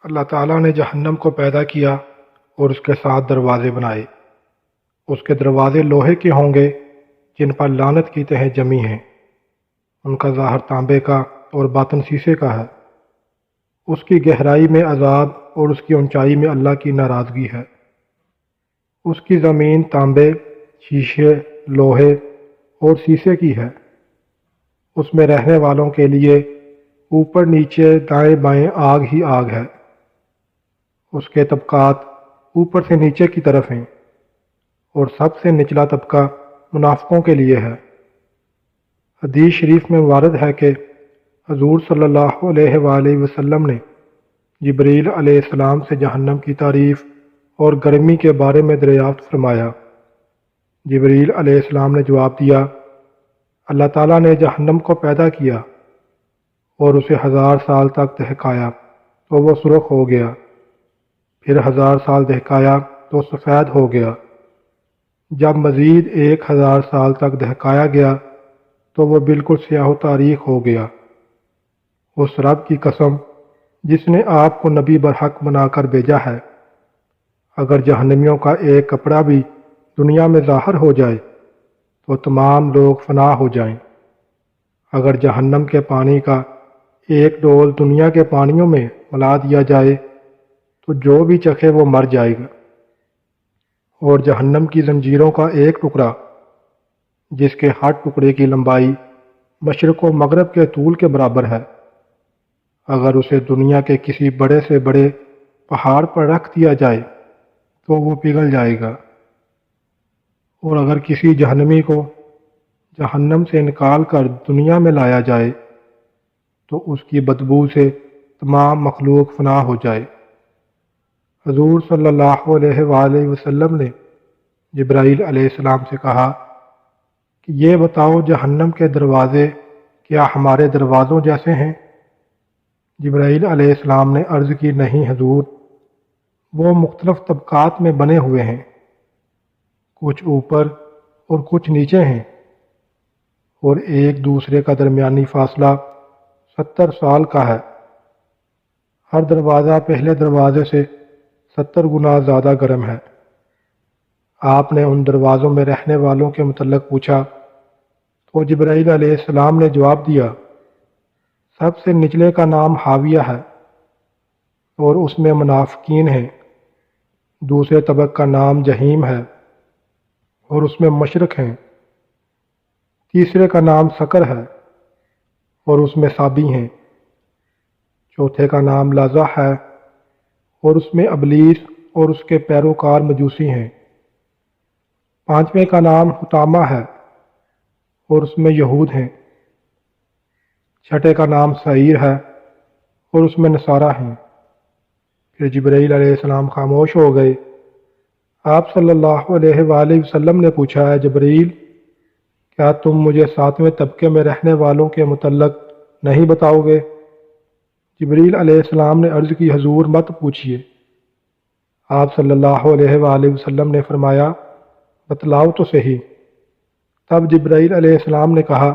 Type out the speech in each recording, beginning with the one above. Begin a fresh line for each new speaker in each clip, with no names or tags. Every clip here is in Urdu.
اللہ تعالیٰ نے جہنم کو پیدا کیا اور اس کے 7 دروازے بنائے۔ اس کے دروازے لوہے کے ہوں گے جن پر لعنت کی تہیں جمی ہیں۔ ان کا ظاہر تانبے کا اور باطن شیشے کا ہے۔ اس کی گہرائی میں عذاب اور اس کی اونچائی میں اللہ کی ناراضگی ہے۔ اس کی زمین تانبے، شیشے، لوہے اور شیشے کی ہے۔ اس میں رہنے والوں کے لیے اوپر نیچے دائیں بائیں آگ ہی آگ ہے۔ اس کے طبقات اوپر سے نیچے کی طرف ہیں، اور سب سے نچلا طبقہ منافقوں کے لیے ہے۔ حدیث شریف میں وارد ہے کہ حضور صلی اللہ علیہ وآلہ وسلم نے جبریل علیہ السلام سے جہنم کی تعریف اور گرمی کے بارے میں دریافت فرمایا۔ جبریل علیہ السلام نے جواب دیا، اللہ تعالیٰ نے جہنم کو پیدا کیا اور اسے 1000 سال تک دہکایا تو وہ سرخ ہو گیا، پھر 1000 سال دہکایا تو سفید ہو گیا، جب مزید 1000 سال تک دہکایا گیا تو وہ بالکل سیاہ و تاریک ہو گیا۔ اس رب کی قسم جس نے آپ کو نبی برحق بنا کر بھیجا ہے، اگر جہنمیوں کا ایک کپڑا بھی دنیا میں ظاہر ہو جائے تو تمام لوگ فنا ہو جائیں۔ اگر جہنم کے پانی کا ایک ڈول دنیا کے پانیوں میں ملا دیا جائے تو جو بھی چکھے وہ مر جائے گا۔ اور جہنم کی زنجیروں کا ایک ٹکڑا جس کے ہر ٹکڑے کی لمبائی مشرق و مغرب کے طول کے برابر ہے، اگر اسے دنیا کے کسی بڑے سے بڑے پہاڑ پر رکھ دیا جائے تو وہ پگھل جائے گا۔ اور اگر کسی جہنمی کو جہنم سے نکال کر دنیا میں لایا جائے تو اس کی بدبو سے تمام مخلوق فنا ہو جائے۔ حضور صلی اللہ علیہ وآلہ وسلم نے جبرائیل علیہ السلام سے کہا کہ یہ بتاؤ جہنم کے دروازے کیا ہمارے دروازوں جیسے ہیں؟ جبرائیل علیہ السلام نے عرض کی، نہیں حضور، وہ مختلف طبقات میں بنے ہوئے ہیں، کچھ اوپر اور کچھ نیچے ہیں، اور ایک دوسرے کا درمیانی فاصلہ 70 سال کا ہے۔ ہر دروازہ پہلے دروازے سے 70 گنا زیادہ گرم ہے۔ آپ نے ان دروازوں میں رہنے والوں کے متعلق پوچھا تو جبرائیل علیہ السلام نے جواب دیا، سب سے نچلے کا نام حاویہ ہے اور اس میں منافقین ہیں، دوسرے طبق کا نام جہیم ہے اور اس میں مشرق ہیں، تیسرے کا نام سقر ہے اور اس میں صابی ہیں، چوتھے کا نام لظہ ہے اور اس میں ابلیس اور اس کے پیروکار مجوسی ہیں، پانچویں کا نام حطامہ ہے اور اس میں یہود ہیں، چھٹے کا نام سعیر ہے اور اس میں نصارہ ہیں۔ پھر جبرائیل علیہ السلام خاموش ہو گئے۔ آپ صلی اللہ علیہ وآلہ وسلم نے پوچھا، ہے جبرائیل، کیا تم مجھے 7ویں طبقے میں رہنے والوں کے متعلق نہیں بتاؤ گے؟ جبرائیل علیہ السلام نے عرض کی، حضور مت پوچھیے۔ آپ صلی اللہ علیہ وآلہ وسلم نے فرمایا، بتلاؤ تو صحیح۔ تب جبرائیل علیہ السلام نے کہا،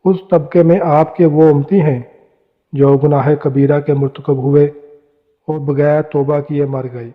اس طبقے میں آپ کے وہ امتی ہیں جو گناہ کبیرہ کے مرتکب ہوئے اور بغیر توبہ کیے مر گئے۔